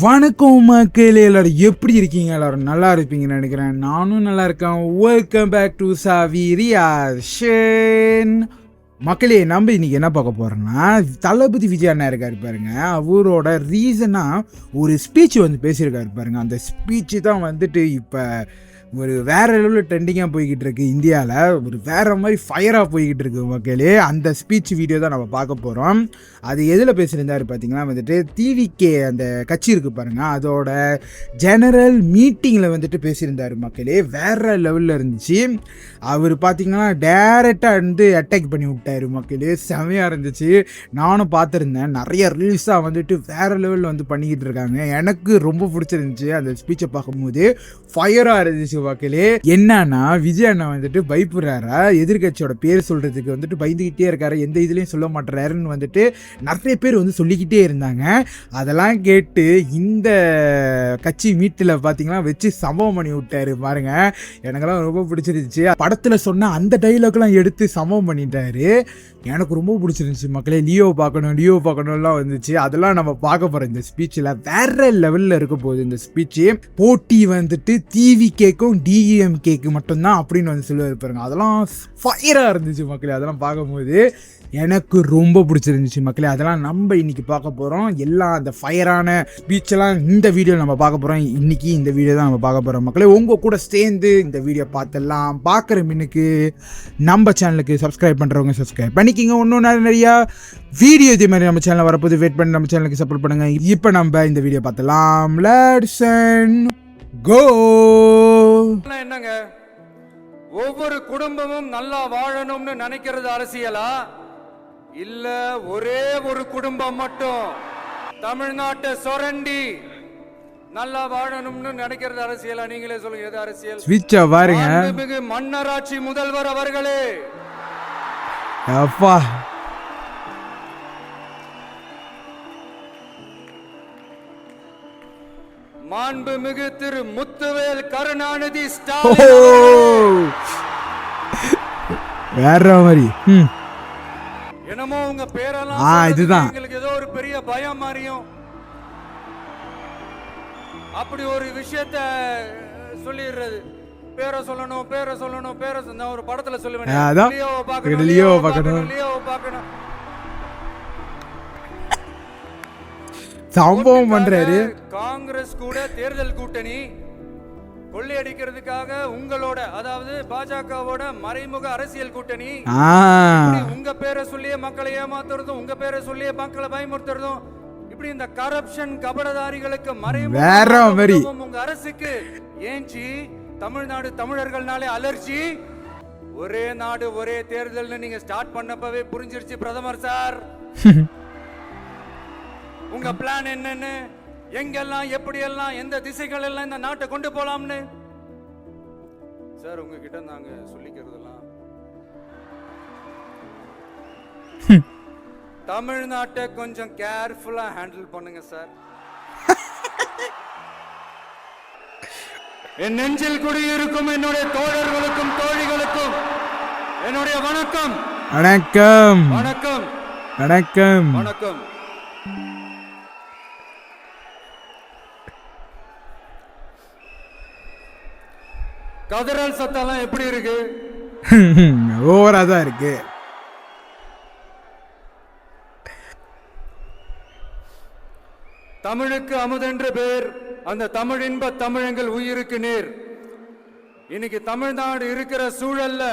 வணக்கம் மக்களே, எல்லாரும் எப்படி இருக்கீங்க? எல்லாரும் நல்லா இருப்பீங்கன்னு நினைக்கிறேன். நானும் நல்லா இருக்கேன். வெல்கம் பேக் டு சாவி ரியாக்ஷன். மக்களே, நம்ம இன்னைக்கு என்ன பார்க்க போறோம்னா, தளபதி விஜய் அண்ணா இருக்காரு பாருங்க, அவரோட ரீசனா ஒரு ஸ்பீச் வந்து பேசியிருக்காரு பாருங்க. அந்த ஸ்பீச் தான் வந்துட்டு இப்போ ஒரு வேற லெவலில் ட்ரெண்டிங்காக போய்கிட்டு இருக்கு. இந்தியாவில் ஒரு வேற மாதிரி ஃபயராக போய்கிட்டு இருக்கு மக்களே. அந்த ஸ்பீச் வீடியோ தான் நம்ம பார்க்க போகிறோம். அது எதில் பேசியிருந்தாரு பார்த்தீங்கன்னா வந்துட்டு டிவிகே அந்த கட்சி இருக்குது பாருங்கள், அதோட ஜெனரல் மீட்டிங்கில் வந்துட்டு பேசியிருந்தார் மக்களே. வேற லெவலில் இருந்துச்சு. அவர் பார்த்தீங்கன்னா டேரெக்டாக வந்து அட்டாக் பண்ணி விட்டார் மக்களே. செமையாக இருந்துச்சு. நானும் பார்த்துருந்தேன். நிறைய ரீல்ஸாக வந்துட்டு வேற லெவலில் வந்து பண்ணிக்கிட்டு இருக்காங்க. எனக்கு ரொம்ப பிடிச்சிருந்துச்சு அந்த ஸ்பீச்சை பார்க்கும்போது. ஃபயராக இருந்துச்சு மக்களே. என்னன்னா, விஜய் அண்ணா வந்துட்டு பயப்படுறாரா, எதிர்கட்சியோட பேர் சொல்றதுக்கு வந்துட்டு பயந்துகிட்டே இருக்காரு, எந்த இதுலயும் சொல்ல மாட்டாருன்னு வந்துட்டு நிறைய பேர் வந்து சொல்லிக்கிட்டே இருந்தாங்க. அதெல்லாம் கேட்டு இந்த கட்சி மீட்டில் பார்த்தீங்கன்னா வச்சு சம்பவம் பண்ணி விட்டாரு பாருங்க. எனக்கெல்லாம் ரொம்ப பிடிச்சிருந்துச்சு. படத்தில் சொன்ன அந்த டைலாக்லாம் எடுத்து சம்பவம் பண்ணிட்டாரு. எனக்கு ரொம்ப பிடிச்சிருந்துச்சு மக்களே. லியோ பார்க்கணும்லாம் வந்துச்சு. அதெல்லாம் நம்ம பார்க்க போகிறோம் இந்த ஸ்பீச்சில். வேற லெவலில் இருக்க போகுது இந்த ஸ்பீச்சு. போட்டி வந்துட்டு டிவிகேக்கும் டிஎம்கேக்கு மட்டும்தான் அப்படின்னு வந்து சொல்லுவார் பாருங்க. அதெல்லாம் ஃபயராக இருந்துச்சு மக்களே. அதெல்லாம் பார்க்கும்போது எனக்கு ரொம்ப பிடிச்சிருந்துச்சு மக்களே. அதெல்லாம் நம்ம இன்னைக்கு பார்க்க போகிறோம். எல்லாம் அந்த ஃபயரான ஸ்பீச்செல்லாம் இந்த வீடியோ நம்ம பார்க்க போகிறோம். இன்னைக்கு இந்த வீடியோ தான் நம்ம பார்க்க போகிறோம் மக்களே. உங்கள் கூட சேர்ந்து இந்த வீடியோ பார்த்துடலாம். பார்க்குற மின்னுக்கு நம்ம சேனலுக்கு சப்ஸ்கிரைப் பண்ணுறவங்க சப்ஸ்கிரைப் பண்ணிக்கிங்க. இன்னும் நிறையா வீடியோ இதே மாதிரி நம்ம சேனலில் வரப்போது. வெயிட் பண்ணி நம்ம சேனலுக்கு சப்போர்ட் பண்ணுங்கள். இப்போ நம்ம இந்த வீடியோ பார்த்துலாம். Let's go. என்னங்க, ஒவ்வொரு குடும்பமும் நல்லா வாழணும்னு நினைக்கிறது அரசியலா, இல்ல ஒரே ஒரு குடும்பம் மட்டும் தமிழ்நாட்டை சுரண்டி நல்லா வாழணும்னு நினைக்கிறது அரசியலா? நீங்களே சொல்லுங்க, எது அரசியல்? ஸ்விட்சா பாருங்க. மிகு மன்னராட்சி முதல்வர் அவர்களே, அப்பா மாண்புமிகு திரு முத்துவேல் கருணாநிதி ஸ்டாலின் வேற மாதிரி. என்னமோ உங்க பேரெல்லாம் இதுதான் எங்களுக்கு ஏதோ ஒரு பெரிய பயம் மாதிரியும் அப்படி ஒரு விஷயத்த சொல்லிடுறது. பேரை சொல்லணும். ஒரு படத்துல சொல்லுவேன், லியோவை பார்க்கணும். சம்பவம் பண்றாரு. காங்கிரஸ் கூட தேர்தல் கூட்டணி கொள்ளையடிக்கிறதுக்காக உங்களோட, அதாவது பாஜகவோட மறைமுக அரசியல் கூட்டணி. உங்க பேரை சொல்லியே மக்களை ஏமாத்துறதும், உங்க பேரை சொல்லியே மக்களை பயமுறுத்துறதும், இப்படி இந்த கரப்ஷன் கபடதாரிகளுக்கு மறைமுக உங்க அரசுக்கு ஏஞ்சி தமிழ்நாடு தமிழர்கள்னாலே அலர்ஜி. ஒரே நாடு ஒரே தேர்தல்னு நீங்க ஸ்டார்ட் பண்ணப்பவே புரிஞ்சிருச்சு பிரதமர் சார். உங்க பிளான் என்னன்னு, எங்கெல்லாம் எப்படியெல்லாம் எந்த திசைகள் எல்லாம் இந்த நாட்டை கொண்டு போலாம்னு சார் உங்ககிட்ட நாங்க சொல்லிக்கிறதெல்லாம். தமிழ்நாட்டை கொஞ்சம் கேர்ஃபுல்லா ஹேண்டில் பண்ணுங்க சார். என் நெஞ்சில் குடியிருக்கும் என்னுடைய தோழர்களுக்கும் தோழிகளுக்கும் என்னுடைய வணக்கம். வணக்கம் வணக்கம் வணக்கம் வணக்கம். கதறல் சத்தம்லாம் எப்படி இருக்கு? ஓவரா தான் இருக்கு. தமிழுக்கு அமுதென்று பேர், அந்த தமிழ் இன்ப தமிழங்கள் உயிருக்கு நேர். இன்னைக்கு தமிழ்நாடு இருக்கிற சூழல்ல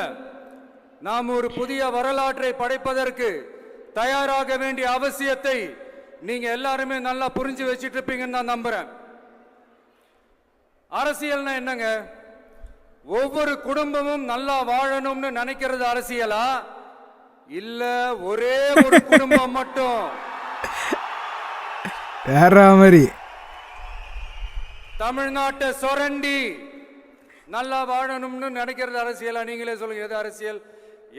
நாம் ஒரு புதிய வரலாற்றை படைப்பதற்கு தயாராக வேண்டிய அவசியத்தை நீங்க எல்லாருமே நல்லா புரிஞ்சு வச்சிட்டு இருப்பீங்கன்னு நான் நம்புறேன். அரசியல்னா என்னங்க? ஒவ்வொரு குடும்பமும் நல்லா வாழணும்னு நினைக்கிறது அரசியலா, இல்ல ஒரே ஒரு குடும்பம் மட்டும் வேற மாதிரி தமிழ்நாட்டை சுரண்டி நல்லா வாழணும்னு நினைக்கிறது அரசியலா? நீங்களே சொல்லுங்க, எது அரசியல்?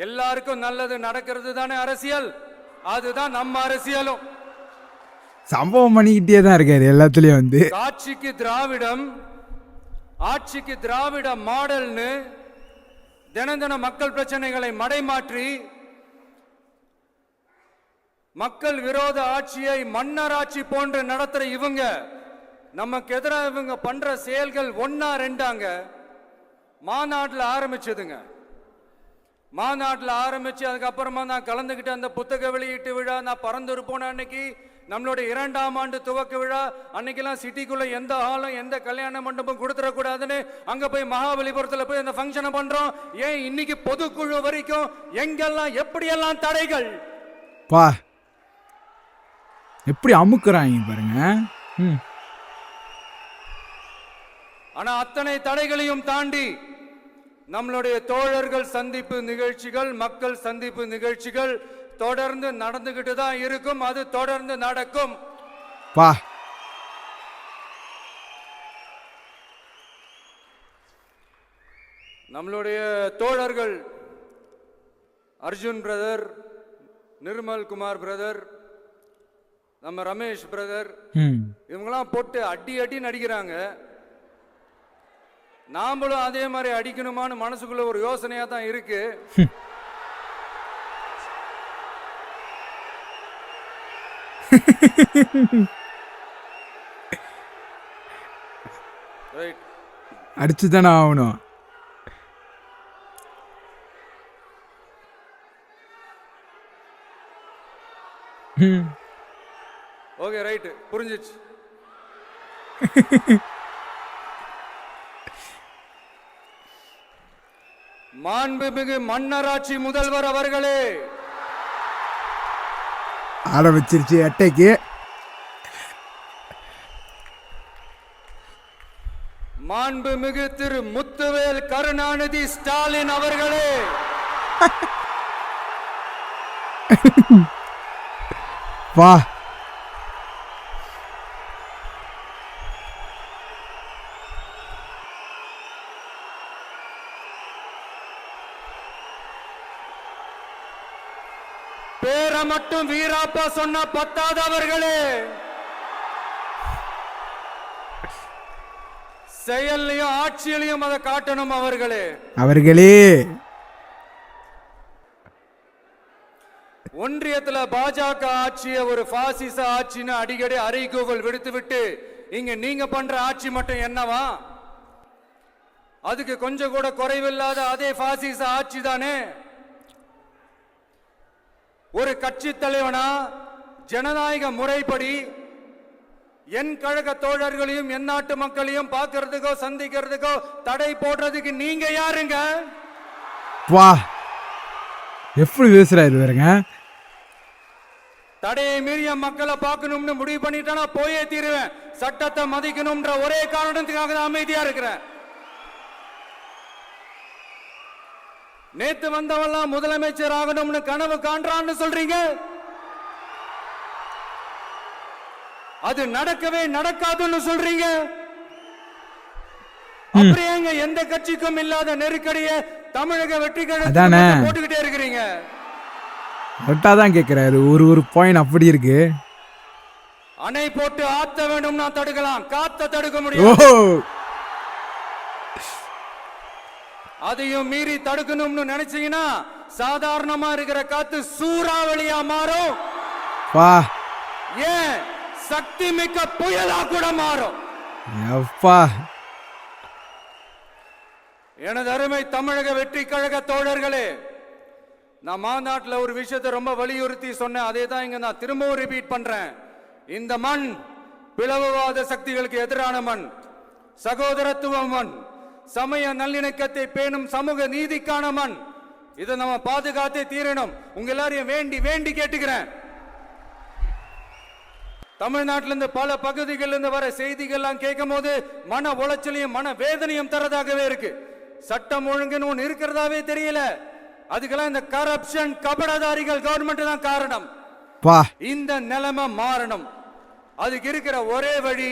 எல்லாருக்கும் நல்லது நடக்கிறது தானே அரசியல். அதுதான் நம்ம அரசியலும். சம்பவம் பண்ணிக்கிட்டே தான் இருக்காரு எல்லாத்துலயும். வந்து காட்சிக்கு திராவிடம், ஆட்சிக்கு திராவிட மாடல்னு தினம் மக்கள் பிரச்சனைகளை மடைமாற்றி மக்கள் விரோத ஆட்சியை மன்னராட்சி போன்று நடத்துற இவங்க நமக்கு எதிராக இவங்க பண்ற செயல்கள் ஒன்னா ரெண்டாங்க. மாநாட்டில் ஆரம்பிச்சதுங்க. மாநாட்டில் ஆரம்பிச்சு அதுக்கப்புறமா நான் கலந்துக்கிட்ட அந்த புத்தக வெளியீட்டு விழா, நான் பறந்துரு போன அன்னைக்கு நம்மளுடைய 2ஆம் ஆண்டு துவக்க விழா அன்னைக்கெல்லாம் சிட்டிக்குள்ள எந்த ஹாலும் எந்த கல்யாண மண்டபம் கொடுத்துடக்கூடாதுன்னு அங்க போய் மகாபலிபுரத்தில் போய் அந்த ஃபங்க்ஷனை பண்றோம். ஏன் இன்னைக்கு பொதுக்குழு வரைக்கும் எங்கெல்லாம் எப்படியெல்லாம் தடைகள் பா எப்படி அமுக்குறாங்க பாருங்க. ஆனா அத்தனை தடைகளையும் தாண்டி நம்மளுடைய தோழர்கள் சந்திப்பு நிகழ்ச்சிகள், மக்கள் சந்திப்பு நிகழ்ச்சிகள் தொடர்ந்து நடந்துகிட்டு தான் இருக்கும். அது தொடர்ந்து நடக்கும். பா நம்மளுடைய தோழர்கள் அர்ஜுன் பிரதர், நிர்மல் குமார் பிரதர், நம்ம ரமேஷ் பிரதர், இவங்கெல்லாம் போட்டு அடி அடி நடிக்கிறாங்க. நாமளும் அதே மாதிரி அடிக்கணுமான்னு மனசுக்குள்ள ஒரு யோசனையா தான் இருக்கு. அடிச்சுதானே ஆகணும். ஓகே ரைட், புரிஞ்சிச்சு. மாண்புமிகு மன்னராட்சி முதல்வர் அவர்களே, ஆரம்பிச்சிருச்சு அட்டைக்கு. மாண்புமிகு திரு முத்துவேல் கருணாநிதி ஸ்டாலின் அவர்களே, வா பேரை மட்டும் வீராப்பா சொன்ன பத்தாதவர்களே, செயல்லையும் ஆட்சியிலையும் அதை காட்டணும் அவர்களே. ஒன்றியத்துல பாஜக ஆட்சியை ஒரு பாசிச ஆட்சின்னு அடிக்கடி அறைகூவல் விடுத்து விட்டு இங்க நீங்க பண்ற ஆட்சி மட்டும் என்னவா? அதுக்கு கொஞ்சம் கூட குறைவில்லாத அதே பாசிச ஆட்சி தானே. ஒரு கட்சி தலைவனா ஜனநாயக முறைப்படி என் கழக தோழர்களையும் என் நாட்டு மக்களையும் பார்க்கறதுக்கோ சந்திக்கிறதுக்கோ தடை போடுறதுக்கு நீங்க யாருங்க? வா எப்படி பேசுறாரு பாருங்க. தடையை மீறிய மக்களை பார்க்கணும்னு முடிவு பண்ணிட்டா போயே தீருவேன். சட்டத்தை மதிக்கணும்ன்ற ஒரே காரணத்துக்காக தான் அமைதியா இருக்கிறேன். நேத்து வந்தவெல்லாம் முதலமைச்சர் ஆகணும்னு கனவு காண்றான்னு சொல்றீங்க. அது நடக்கவே நடக்காதுன்னு சொல்றீங்க. அப்படியே எந்த கட்சிக்கும் இல்லாத நெருக்கடியை தமிழக வெற்றி கழகம் போட்டுக்கிட்டே இருக்கிறீங்க. கரெக்டாதான் கேட்கிறாரு. ஒரு பாயிண்ட் அப்படி இருக்கு. அணை போட்டு ஆத்த வேண்டும்னா தடுக்கலாம், காத்த தடுக்க முடியும். அதையும் மீறி தடுக்கணும்னு நினைச்சீங்கன்னா சாதாரணமா இருக்கிற காத்து சூறாவளியா மாறும். ஏன் சக்தி மிக்க புயலா கூட மாறும். எனது அருமை தமிழக வெற்றி கழக தோழர்களே, நான் மாநாட்டில் ஒரு விஷயத்தை ரொம்ப வலியுறுத்தி சொன்னேன். அதே தான் இங்க நான் திரும்பவும் ரிப்பீட் பண்றேன். இந்த மண் பிளவுவாத சக்திகளுக்கு எதிரான மண், சகோதரத்துவ மண், சமய நல்லிணக்கத்தை பேணும் சமூக நீதிக்கான மண். இதை நம்ம பாதுகாத்தே தீரணும். உங்க எல்லாரையும் வேண்டி வேண்டி கேட்டுக்கிறேன். தமிழ்நாட்டிலிருந்து பல பகுதிகளிலிருந்து வர செய்திகள்லாம் கேட்கும் போது மன உளைச்சலையும் மன வேதனையும் தரதாகவே இருக்கு. சட்டம் ஒழுங்குன்னு ஒன்று இருக்கிறதாவே தெரியல. அதுக்கெல்லாம் இந்த கரப்ஷன் கபடதாரிகள் கவர்மெண்ட் தான் காரணம். இந்த நிலைமை மாறணும். அதுக்கு இருக்கிற ஒரே வழி,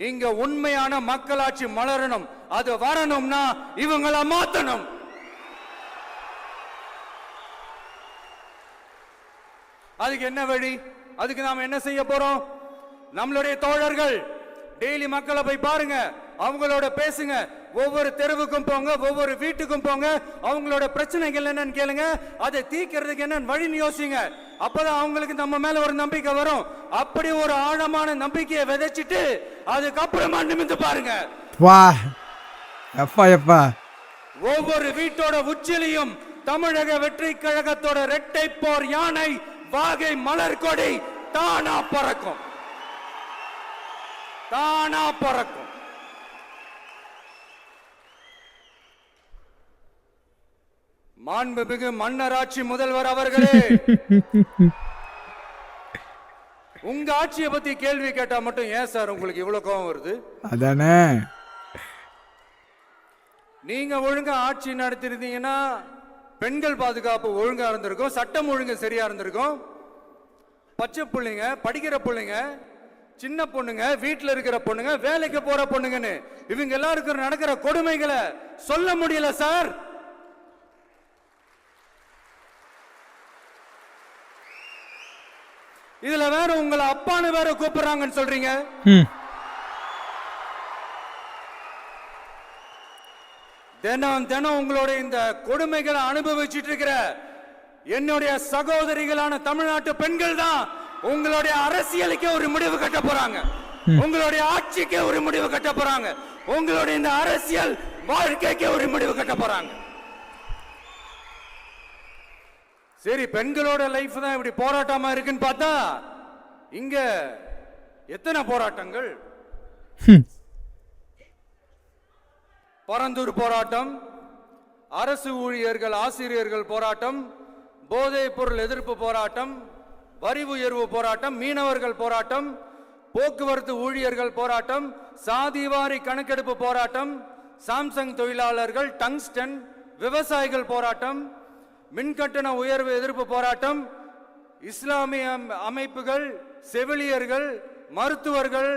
இங்க உண்மையான மக்களாட்சி மலரணும். அது வரணும்னா இவங்களை மாத்தணும். அதுக்கு என்ன வழி? அதுக்கு நாம என்ன செய்ய போறோம்? நம்மளுடைய தோழர்கள் டெய்லி மக்களை போய் பாருங்க, அவங்களோட பேசுங்க, ஒவ்வொரு தெருவுக்கும் போங்க, ஒவ்வொரு வீட்டுக்கும் போங்க, அவங்களோட பிரச்சனைகள் என்னன்னு கேளுங்க, அதை தீர்க்கிறதுக்கு என்னன்னு வழின்னு யோசிங்க. அப்பதான் அவங்களுக்கு நம்ம மேல ஒரு நம்பிக்கை வரும். அப்படி ஒரு ஆழமான நம்பிக்கையை விதைச்சிட்டு அதுக்கப்புறமா நிமிந்து பாருங்க. வா எப்பா எப்பா. ஒவ்வொரு வீட்டோட உச்சிலையும் தமிழக வெற்றி கழகத்தோட இரட்டை போர் யானை வாகை மலர் கொடி தானா பறக்கும், தானா பறக்கும். மாண்புமிகு மன்னராட்சி முதல்வர் அவர்களே, உங்க ஆட்சியை பத்தி கேள்வி கேட்டா மட்டும் ஏன் சார் உங்களுக்கு இவ்வளவு கோபம் வருது? அதானே, நீங்க ஒழுங்கா ஆட்சி நடத்திருந்தீங்கன்னா பெண்கள் பாதுகாப்பு ஒழுங்கா இருந்திருக்கும், சட்டம் ஒழுங்கு சரியா இருந்திருக்கும். பச்சை பிள்ளைங்க, படிக்கிற பிள்ளைங்க, சின்ன பொண்ணுங்க, வீட்டுல இருக்கிற பொண்ணுங்க, வேலைக்கு போற பொண்ணுங்கன்னு இவங்க எல்லாருக்கும் நடக்கிற கொடுமைகளை சொல்ல முடியல சார். இதுல வேற உங்களை அப்பான்னு வேற கூப்பிடுறாங்கன்னு சொல்றீங்க. தினம் தினம் உங்களோட இந்த கொடுமைகளை அனுபவிச்சுட்டு இருக்கிற என்னுடைய சகோதரிகளான தமிழ்நாட்டு பெண்கள் தான் உங்களுடைய அரசியலுக்கே ஒரு முடிவு கட்ட போறாங்க, உங்களுடைய ஆட்சிக்கே ஒரு முடிவு கட்ட போறாங்க, உங்களுடைய இந்த அரசியல் வாழ்க்கைக்கே ஒரு முடிவு கட்ட போறாங்க. சரி, பெண்களோட லைஃப் தான் இப்படி போராட்டமா இருக்குன்னு பார்த்தா இங்க எத்தனை போராட்டங்கள்? பரந்தூர் போராட்டம், அரசு ஊழியர்கள் ஆசிரியர்கள் போராட்டம், போதைப் பொருள் எதிர்ப்பு போராட்டம், வரி உயர்வு போராட்டம், மீனவர்கள் போராட்டம், போக்குவரத்து ஊழியர்கள் போராட்டம், சாதிவாரி கணக்கெடுப்பு போராட்டம், சாம்சங் தொழிலாளர்கள், டங்ஸ்டன், விவசாயிகள் போராட்டம், மின்கட்டண உயர்வு எதிர்ப்பு போராட்டம், இஸ்லாமிய அமைப்புகள், செவிலியர்கள், மருத்துவர்கள்,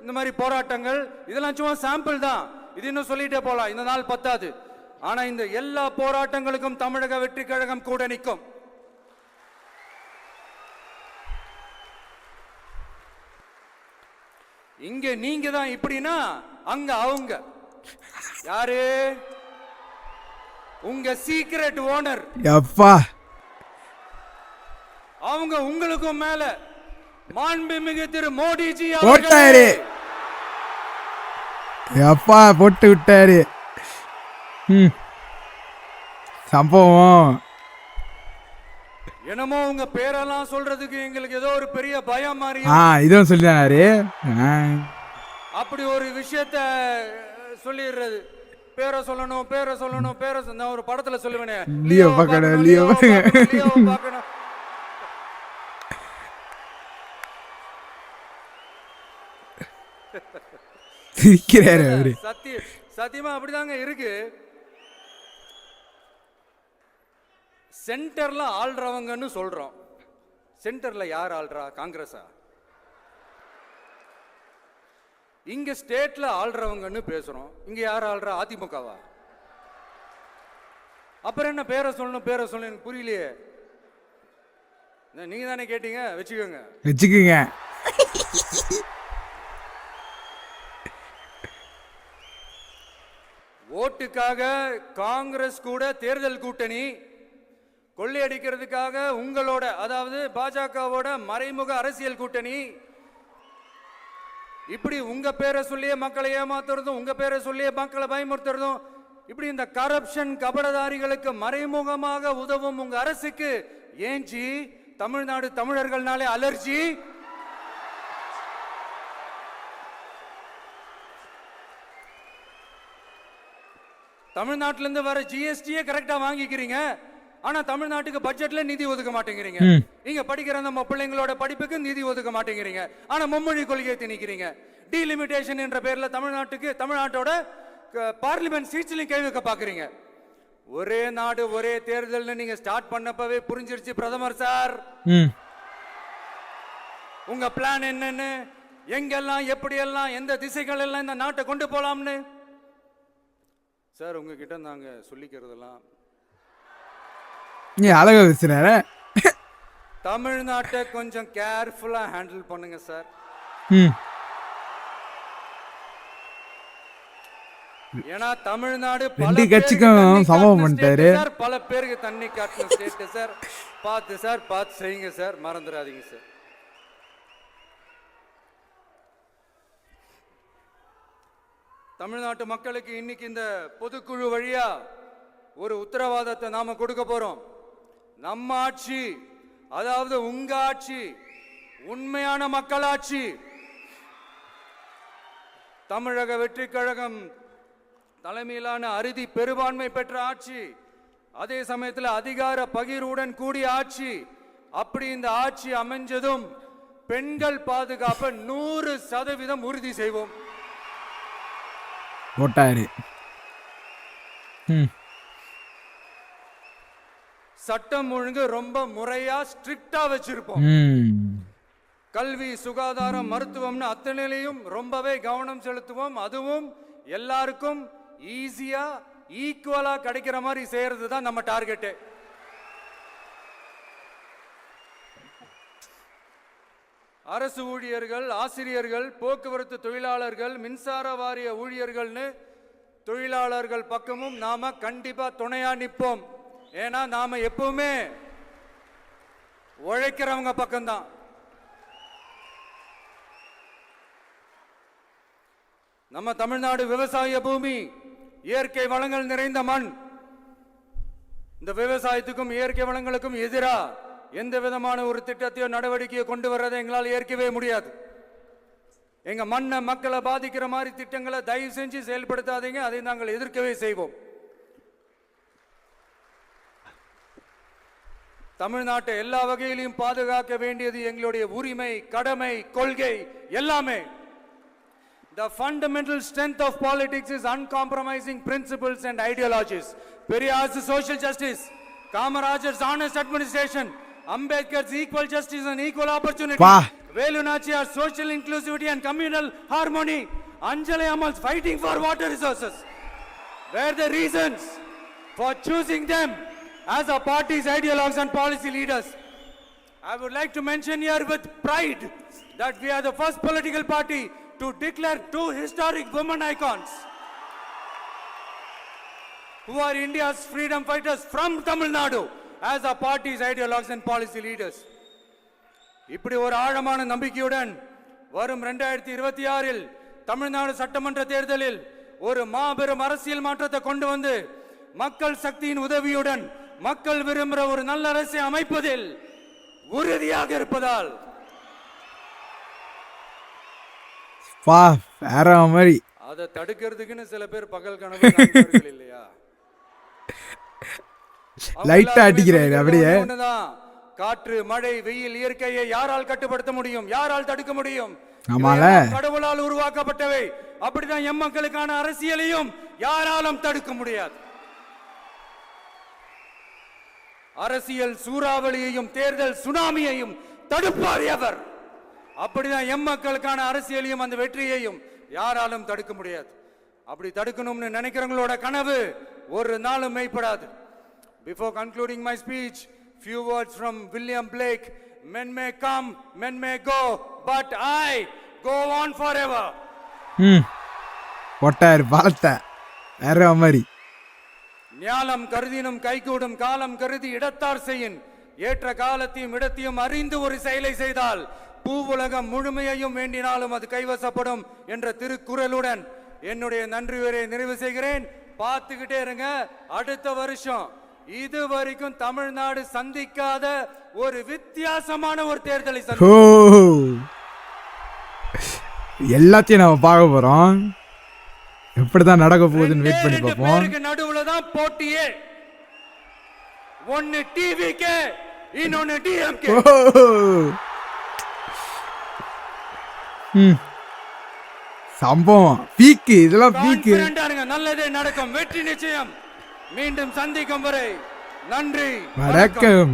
இந்த மாதிரி போராட்டங்கள். இதெல்லாம் சும்மா சாம்பிள் தான், இது இன்னும் சொல்லிட்டே போலாம், இந்த நாள் பத்தாது. ஆனா இந்த எல்லா போராட்டங்களுக்கும் தமிழக வெற்றி கழகம் கூட நிற்கும். இங்க நீங்க தான் இப்படின்னா அங்க அவங்க யாரு? உங்க சீக்ரெட் ஓனர். அப்பா, அவங்க உங்களுக்கும் மேல மாண்புமிகு திரு மோடிஜி போட்டாரு. அப்பா போட்டு விட்டாரு. சம்பவம் என்னமோ உங்க பேரெல்லாம் சொல்றதுக்கு எங்களுக்கு ஏதோ ஒரு பெரிய பயம் மாதிரி. இதுவும் சொல்லிட்டாரு. அப்படி ஒரு விஷயத்த சொல்லிடுறது, பேரை சொல்லணும், பேரை சொல்லணும், பேரை நான் ஒரு படத்துல சொல்லுவேனே, லியோ பார்க்கணும், லியோ பார்க்கணும். சிரிக்கிறாரு அவரு. சத்தியமா அப்படிதாங்க இருக்கு. சென்டர்ல ஆள்றவங்கன்னு சொல்றோம். சென்டர்ல யார் ஆள்றா? காங்கிரஸா? இங்க ஸ்டேட்ல ஆள்றவங்கன்னு பேசுறோம். இங்க யார் ஆள்றா? அதிமுகவா? அப்புறம் என்ன பேரை சொல்லணும், பேரை சொல்லணும்? எனக்கு புரியலையே. நீங்க தானே கேட்டீங்க, வச்சுக்கோங்க வச்சுக்கோங்க. ஓட்டுக்காக காங்கிரஸ் கூட தேர்தல் கூட்டணி, கொள்ளையடிக்கிறதுக்காக உங்களோட, அதாவது பாஜகவோட மறைமுக அரசியல் கூட்டணி, இப்படி உங்க பேரை சொல்லியே மக்களை ஏமாத்துறதும், உங்க பேரை சொல்லியே மக்களை பயமுறுத்துறதும், இப்படி இந்த கரப்ஷன் கபடதாரிகளுக்கு மறைமுகமாக உதவும் உங்க அரசுக்கு ஏஞ்சி தமிழ்நாடு தமிழர்கள்னாலே அலர்ஜி. தமிழ்நாட்டில இருந்து வர ஜிஎஸ்டியே கரெக்டா வாங்கிக்கிறீங்க, ஆனா தமிழ்நாட்டுக்கு பட்ஜெட்ல நிதி ஒதுக்க மாட்டேங்கிறீங்க. நீங்க படிக்கிற நம்ம பிள்ளைங்களோட படிப்புக்கு நிதி ஒதுக்க மாட்டேங்கிறீங்க, ஆனா மும்மொழி கொள்கையை திணிக்கிறீங்க. டீலிமிட்டேஷன் என்ற பேர்ல தமிழ்நாட்டோட பார்லிமெண்ட் சீட்ஸ்லயும் கை வைக்க பாக்குறீங்க. ஒரே நாடு ஒரே தேர்தல் நீங்க ஸ்டார்ட் பண்ணப்பவே புரிஞ்சிருச்சு பிரதமர் சார், உங்க பிளான் என்னன்னு, எங்கெல்லாம் எப்படியெல்லாம் எந்த திசைகள் எல்லாம் இந்த நாட்டை கொண்டு போலாம்னு. சார் உங்ககிட்ட நாங்க சொல்லிக்கிறதெல்லாம் நீ அழகா பேசுறாரு. தமிழ்நாட்டை கொஞ்சம் கேர்ஃபுல்லா ஹேண்டில் பண்ணுங்க சார். ஏன்னா தமிழ்நாடு ரெண்டு கட்சிக்கும் சமம் பண்ணிட்டாரு. பல பேருக்கு தண்ணி காட்டின ஸ்டேட் சார். பார்த்து செய்யுங்க சார், மறந்துடாதீங்க சார். தமிழ்நாட்டு மக்களுக்கு இன்னைக்கு இந்த பொதுக்குழு வழியா ஒரு உத்தரவாதத்தை நாம கொடுக்க போறோம். நம்ம ஆட்சி, அதாவது உங்க ஆட்சி, உண்மையான மக்களாட்சி, தமிழக வெற்றி கழகம் தலைமையிலான அறுதி பெரும்பான்மை பெற்ற ஆட்சி, அதே சமயத்தில் அதிகார பகிர்வுடன் கூடிய ஆட்சி. அப்படி இந்த ஆட்சி அமைஞ்சதும் பெண்கள் பாதுகாப்பை 100% உறுதி செய்வோம். சட்டம் ஒழுங்கு ரொம்ப முறையா ஸ்ட்ரிக்டா வச்சிருப்போம். கல்வி, சுகாதாரம், மருத்துவம்னு அத்தனையிலையும் ரொம்பவே கவனம் செலுத்துவோம். அதுவும் எல்லாருக்கும் ஈஸியா ஈக்குவலா கிடைக்கிற மாதிரி செய்யறது தான் நம்ம டார்கெட். அரசு ஊழியர்கள், ஆசிரியர்கள், போக்குவரத்து தொழிலாளர்கள், மின்சார வாரிய ஊழியர்கள்னு தொழிலாளர்கள் பக்கமும் நாம கண்டிப்பா துணையா நிற்போம். ஏன்னா நாம எப்பவுமே உழைக்கிறவங்க பக்கம்தான். நம்ம தமிழ்நாடு விவசாய பூமி, இயற்கை வளங்கள் நிறைந்த மண். இந்த விவசாயத்துக்கும் இயற்கை வளங்களுக்கும் எதிரா எந்த விதமான ஒரு திட்டத்தையோ நடவடிக்கையோ கொண்டு வர்றதை எங்களால் ஏற்கவே முடியாது. எங்க மண்ணை, மக்களை பாதிக்கிற மாதிரி திட்டங்களை தயவு செஞ்சு செயல்படுத்தாதீங்க. அதை நாங்கள் எதிர்க்கவே செய்வோம். தமிழ்நாட்டை எல்லா வகையிலும் பாதுகாக்க வேண்டியது எங்களுடைய உரிமை, கடமை, கொள்கை எல்லாமே. The fundamental strength of politics is uncompromising principles and ideologies. Periyar's social justice, Kamarajar's honest administration, Ambedkar's equal justice and equal opportunity, Velu Nachiyar's social inclusivity and communal harmony, Anjali Amal's fighting for water resources were the reasons for choosing them as our party's ideologues and policy leaders. I would like to mention here with pride that we are the first political party to declare two historic women icons who are India's freedom fighters from Tamil Nadu as our party's ideologues and policy leaders. இப்படி ஒரு ஆழமான நம்பிக்கையுடன் வரும் 2026 தமிழ்நாடு சட்டமன்ற தேர்தலில் ஒரு மாபெரும் அரசியல் மாற்றத்தை கொண்டு வந்து மக்கள் சக்தியின் உதவியுடன் மக்கள் விரும்புகிற ஒரு நல்ல அரசை அமைப்பதில் உறுதியாக இருப்பதால் அதை தடுக்கிறதுக்குன்னு சில பேர் பகல் கனவு இல்லையா, லைட்டா அடிக்கிறாரு. அப்படியே காற்று, மழை, வெயில், இயற்கையை யாரால் கட்டுப்படுத்த முடியும்? யாரால் தடுக்க முடியும்? கடவுளால் உருவாக்கப்பட்டவை. அப்படிதான் எம் மக்களுக்கான அரசியலையும் யாராலும் தடுக்க முடியாது. அரசியல் சூறாவளியையும் தேர்தல் சுனாமியையும் தடுப்பார் எவர். அப்படிதான் எம் மக்களுக்கான அரசியலையும் அந்த வெற்றியையும் யாராலும் தடுக்க முடியாது. அப்படி தடுக்கணும்னு நினைக்கிறவங்களோட கனவு ஒரு நாளும் மெய்ப்படாது. Before concluding my speech, few words from William Blake. Men may come, men may go, but I go on forever. போட்டார் வார்த்தை வேற மாதிரி. ஞாலம் கருதினும் கைகூடும், காலம் கருதி இடத்தார் செய்யின். ஏற்ற காலத்தையும் இடத்தையும் அறிந்து ஒரு செயலை செய்தால் பூவுலகம் முழுமையையும் வேண்டினாலும் அது கைவசப்படும் என்ற திருக்குறளுடன் என்னுடைய நன்றி உரையை நிறைவு செய்கிறேன். பார்த்துக்கிட்டே இருங்க. அடுத்த வருஷம் இது வரைக்கும் தமிழ்நாடு சந்திக்காத ஒரு வித்தியாசமான ஒரு தேர்தலை எல்லாத்தையும் நம்ம பார்க்க போறோம். எப்படிதான் நடக்க போகுதுன்னு வெயிட் பண்ணி பார்ப்போம். நடுவுல தான் போட்டியே. ஒன்னு டிவிகே, இன்னொன்னு டிஎம்கே. சம்பவம் பீக்கு, இதெல்லாம் பீக்கு. நல்லதே நடக்கும், வெற்றி நிச்சயம். மீண்டும் சந்திக்கும் வரை நன்றி, வணக்கம்.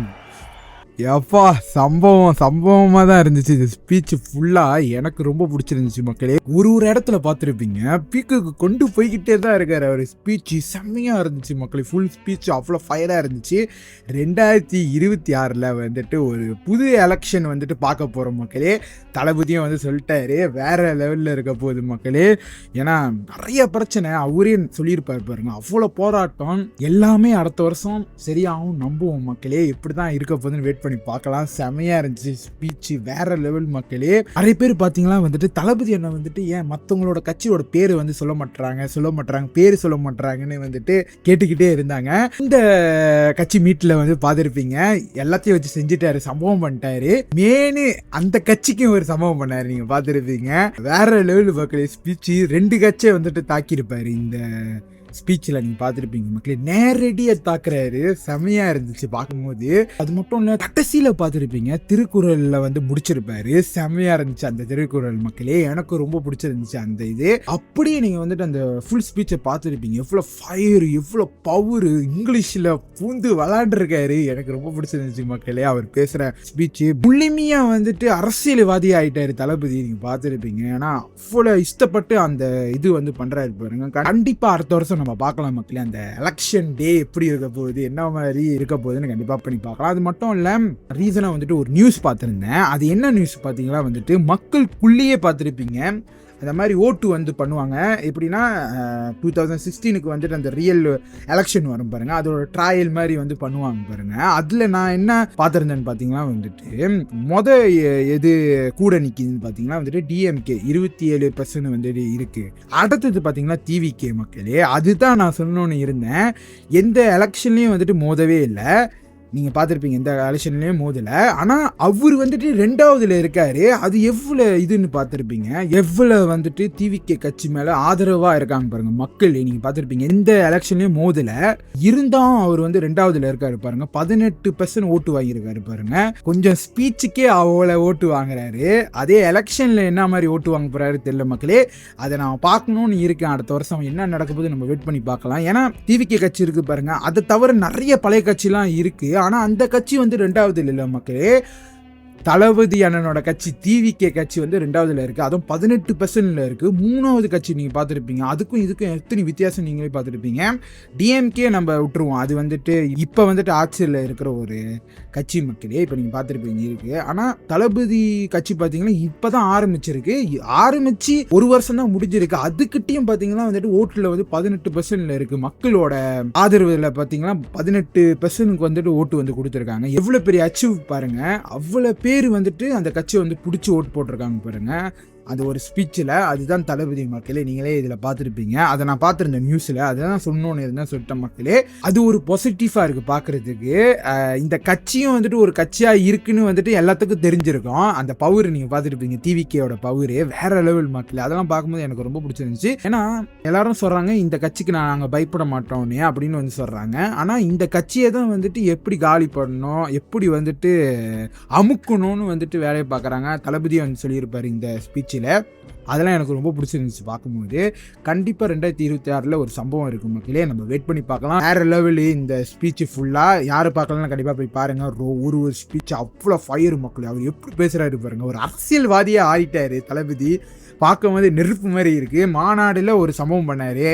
எப்பா சம்பவமாக தான் இருந்துச்சு. இந்த ஸ்பீச் ஃபுல்லாக எனக்கு ரொம்ப பிடிச்சிருந்துச்சு மக்களே. ஒரு இடத்துல பார்த்துருப்பீங்க, பீக்குக்கு கொண்டு போய்கிட்டே தான் இருக்கார் அவர். ஸ்பீச் செம்மையாக இருந்துச்சு மக்களே. ஃபுல் ஸ்பீச் அவ்வளோ ஃபயராக இருந்துச்சு. 2026 வந்துட்டு ஒரு புது எலெக்ஷன் வந்துட்டு பார்க்க போகிறோம் மக்களே. தளபதியும் வந்து சொல்லிட்டாரு, வேறு லெவலில் இருக்க போகுது மக்களே. ஏன்னா நிறைய பிரச்சனை அவரே சொல்லியிருப்பார் பாருங்க. அவ்வளோ போராட்டம் எல்லாமே அடுத்த வருஷம் சரியாகும் நம்புவோம் மக்களே. எப்படி தான் இருக்க போகுதுன்னு வெயிட் பண்ணி பார்க்கலாம். செமையா இருந்துச்சு ஸ்பீச், வேற லெவல் மக்களே. நிறைய பேர் பாத்தீங்களா வந்துட்டு தளபதி என்ன வந்துட்டு ஏன் மற்றவங்களோட கட்சியோட பேரு வந்து சொல்ல மாட்டாங்க பேரு சொல்ல மாட்டாங்கன்னு வந்துட்டு கேட்டுக்கிட்டே இருந்தாங்க. இந்த கட்சி மீட்ல வந்து பார்த்துருப்பீங்க, எல்லாத்தையும் வச்சு செஞ்சுட்டாரு, சம்பவம் பண்ணிட்டாரு. மேனு அந்த கட்சிக்கும் ஒரு சம்பவம் பண்ணாரு, நீங்க பார்த்துருப்பீங்க. வேற லெவல் மக்களே ஸ்பீச். 2 கட்சியை வந்துட்டு தாக்கியிருப்பாரு இந்த ஸ்பீச்சில் நீங்கள் பார்த்துருப்பீங்க மக்களே. நேரடியாக தாக்குறாரு, செமையாக இருந்துச்சு பார்க்கும்போது. அது மட்டும் இல்லை, கடைசியில் பார்த்துருப்பீங்க திருக்குறளில் வந்து முடிச்சிருப்பாரு, செமையாக இருந்துச்சு அந்த திருக்குறள் மக்களே. எனக்கு ரொம்ப பிடிச்சிருந்துச்சு அந்த இது. அப்படியே நீங்கள் வந்துட்டு அந்த ஃபுல் ஸ்பீச்சை பார்த்துருப்பீங்க, எவ்வளோ ஃபயர், எவ்வளோ பவரு, இங்கிலீஷில் பூந்து விளாண்டுருக்காரு. எனக்கு ரொம்ப பிடிச்சிருந்துச்சு மக்களே அவர் பேசுகிற ஸ்பீச்சு. முழுமையாக வந்துட்டு அரசியல்வாதி ஆகிட்டாரு தளபதி, நீங்கள் பார்த்துருப்பீங்க. ஏன்னா அவ்வளோ இஷ்டப்பட்டு அந்த இது வந்து பண்ணுறாரு பாருங்க. கண்டிப்பாக அடுத்த வருஷம் நம்ம பார்க்கலாம் மக்களே. அந்த எலெக்ஷன் டே எப்படி இருக்க போகுது, என்ன மாதிரி இருக்க போகுதுன்னு கண்டிப்பா பண்ணி பார்க்கலாம். அது மட்டும் இல்ல, ரீசனா வந்துட்டு ஒரு நியூஸ் பார்த்திருந்தேன். அது என்ன நியூஸ் பார்த்தீங்களா வந்துட்டு மக்களுக்குள்ளேயே பார்த்துருப்பீங்க. அந்த மாதிரி ஓட்டு வந்து பண்ணுவாங்க. எப்படின்னா 2016 வந்துட்டு அந்த ரியல் எலெக்ஷன் வரும் பாருங்க, அதோட ட்ரையல் மாதிரி வந்து பண்ணுவாங்க பாருங்க. அதில் நான் என்ன பார்த்துருந்தேன்னு பார்த்தீங்கன்னா வந்துட்டு எது கூட நிற்கிதுன்னு பார்த்தீங்கன்னா வந்துட்டு டிஎம்கே 27% வந்துட்டு இருக்கு. அடுத்தது பார்த்தீங்கன்னா டிவிகே மக்களே. அதுதான் நான் சொல்லணும்னு இருந்தேன். எந்த எலெக்ஷன்லையும் வந்துட்டு மோதவே இல்லை, நீங்கள் பார்த்துருப்பீங்க, இந்த எலெக்ஷன்லேயும் மோதலை. ஆனால் அவர் வந்துட்டு 2வதுல இருக்காரு. அது எவ்வளோ இதுன்னு பார்த்துருப்பீங்க, எவ்வளோ வந்துட்டு டிவிகே கட்சி மேலே ஆதரவாக இருக்காங்க பாருங்க மக்கள். நீங்கள் பார்த்துருப்பீங்க, எந்த எலெக்ஷன்லேயும் மோதலை இருந்தால் அவர் வந்து 2வதுல இருக்காரு பாருங்க. 18% ஓட்டு வாங்கியிருக்காரு பாருங்க. கொஞ்சம் ஸ்பீச்சுக்கே அவ்வளோ ஓட்டு வாங்குறாரு. அதே எலெக்ஷனில் என்ன மாதிரி ஓட்டு வாங்க போறாரு தெரியல மக்களே. அதை நான் பார்க்கணும்னு இருக்கேன். அடுத்த வருஷம் என்ன நடக்க போது நம்ம வெயிட் பண்ணி பார்க்கலாம். ஏன்னா டிவிகே கட்சி இருக்கு பாருங்க, அதை தவிர நிறைய பழைய கட்சிலாம் இருக்கு. ஆனால் அந்த கட்சி வந்து 2வது இல்லை மக்களே. தளபதி அண்ணனோட கட்சி டிவிகே கட்சி வந்து 2வதுல இருக்கு, அதுவும் 18% இருக்கு. 3வது கட்சி நீங்க பார்த்துருப்பீங்க, அதுக்கும் இதுக்கும் எத்தனை வித்தியாசம் நீங்களே பார்த்துருப்பீங்க. டிஎம்கே நம்ம விட்டுருவோம், அது வந்துட்டு இப்போ வந்துட்டு ஆட்சியில் இருக்கிற ஒரு கட்சி மக்களே. இப்போ நீங்க பார்த்துருப்பீங்க இருக்கு. ஆனால் தளபதி கட்சி பார்த்தீங்கன்னா இப்போதான் ஆரம்பிச்சிருக்கு. ஆரம்பிச்சு ஒரு வருஷம் தான் முடிஞ்சிருக்கு. அதுக்கிட்டையும் பார்த்தீங்கன்னா வந்துட்டு ஓட்டுல வந்து 18% இருக்கு. மக்களோட ஆதரவுல பார்த்தீங்கன்னா 18% வந்துட்டு ஓட்டு வந்து கொடுத்துருக்காங்க. எவ்வளவு பெரிய அச்சீவ் பாருங்க. அவ்வளவு பேர் வந்துட்டு அந்த கட்சியை வந்து பிடிச்சி ஓட்டு போட்டிருக்காங்க பாருங்க. அது ஒரு ஸ்பீச்சில். அதுதான் தளபதி மக்களே. நீங்களே இதில் பார்த்துருப்பீங்க, அதை நான் பார்த்துருந்தேன் நியூஸில், அதுதான் சொன்னோன்னு இருந்தால் சொல்லிட்டேன் மக்களே. அது ஒரு பாசிட்டிவாக இருக்குது பார்க்குறதுக்கு. இந்த கட்சியும் வந்துட்டு ஒரு கட்சியாக இருக்குன்னு வந்துட்டு எல்லாத்துக்கும் தெரிஞ்சிருக்கும். அந்த பவர் நீங்கள் பார்த்துருப்பீங்க, டிவிகேயோட பவர் வேற லெவல் மக்களே. அதெல்லாம் பார்க்கும்போது எனக்கு ரொம்ப பிடிச்சிருந்துச்சு. ஏன்னா எல்லாரும் சொல்கிறாங்க இந்த கட்சிக்கு நாங்கள் பயப்பட மாட்டோன்னே அப்படின்னு வந்து சொல்கிறாங்க. ஆனால் இந்த கட்சியை தான் வந்துட்டு எப்படி காலி பண்ணணும், எப்படி வந்துட்டு அமுக்கணும்னு வந்துட்டு வேலையை பார்க்குறாங்க. தளபதியை வந்து சொல்லியிருப்பார் இந்த ஸ்பீச். அதெல்லாம் எனக்கு ரொம்ப பிடிச்சிருந்துச்சு பார்க்கும்போது. கண்டிப்பாக 2026 ஒரு சம்பவம் இருக்கும் மக்களே, நம்ம வெயிட் பண்ணி பார்க்கலாம். வேற லெவலு இந்த ஸ்பீச் ஃபுல்லாக. யார் பார்க்கலாம் கண்டிப்பாக போய் பாருங்க. ஒரு ஸ்பீச் அவ்வளோ ஃபயர் மக்களே. அவர் எப்படி பேசுகிறாரு பாருங்க, ஒரு அரசியல்வாதியாக ஆயிட்டாரு தளபதி. பார்க்கும்போது நெருப்பு மாதிரி இருக்கு. மாநாடுல ஒரு சம்பவம் பண்ணாரு,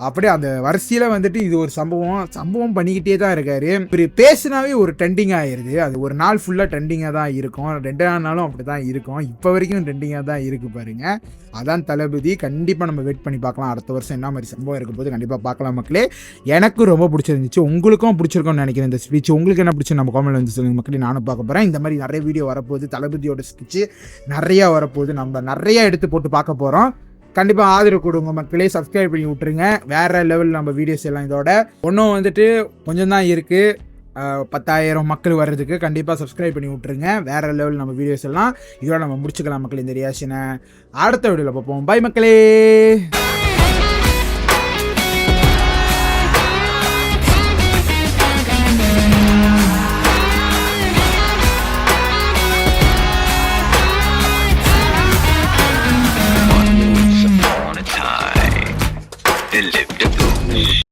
அப்படியே அந்த வரிசையில் வந்துட்டு இது ஒரு சம்பவம் பண்ணிக்கிட்டே தான் இருக்காரு. இப்படி பேசினாவே ஒரு ட்ரெண்டிங் ஆயிடுது. அது ஒரு நாள் ஃபுல்லாக ட்ரெண்டிங்காக தான் இருக்கும், 2ஆம் நாளும் அப்படி தான் இருக்கும். இப்போ வரைக்கும் ட்ரெண்டிங்காக தான் இருக்கு பாருங்க. அதான் தளபதி. கண்டிப்பாக நம்ம வெயிட் பண்ணி பார்க்கலாம். அடுத்த வருஷம் என்ன மாதிரி சம்பவம் இருக்க போது கண்டிப்பாக பார்க்கலாம் மக்களே. எனக்கும் ரொம்ப பிடிச்சிருந்துச்சு, உங்களுக்கும் பிடிச்சிருக்கும்னு நினைக்கிறேன் இந்த ஸ்பீச். உங்களுக்கு என்ன பிடிச்சி நம்ம காமெண்ட்ல வந்து சொல்லுங்க மக்களே. நானும் பார்க்க போகிறேன். இந்த மாதிரி நிறைய வீடியோ வரப்போகுது, தளபதியோட ஸ்பீச் நிறையா வரப்போகுது. நம்ம நிறைய எடுத்து போட்டு பார்க்க போகிறோம். கண்டிப்பாக ஆதரவு கொடுங்க மக்களே. சப்ஸ்கிரைப் பண்ணி விட்டுருங்க. வேற லெவல் நம்ம வீடியோஸ் எல்லாம் இதோட ஒன்றும் வந்துட்டு கொஞ்சம் தான் இருக்குது, 10,000 மக்கள் வர்றதுக்கு. கண்டிப்பாக சப்ஸ்கிரைப் பண்ணி விட்டுருங்க. வேற லெவல் நம்ம வீடியோஸ் எல்லாம் இதோட நம்ம முடிச்சுக்கலாம் மக்களே. இந்த ரியாக்ஷனை அடுத்த வீடியோவில் பார்ப்போம். பை மக்களே.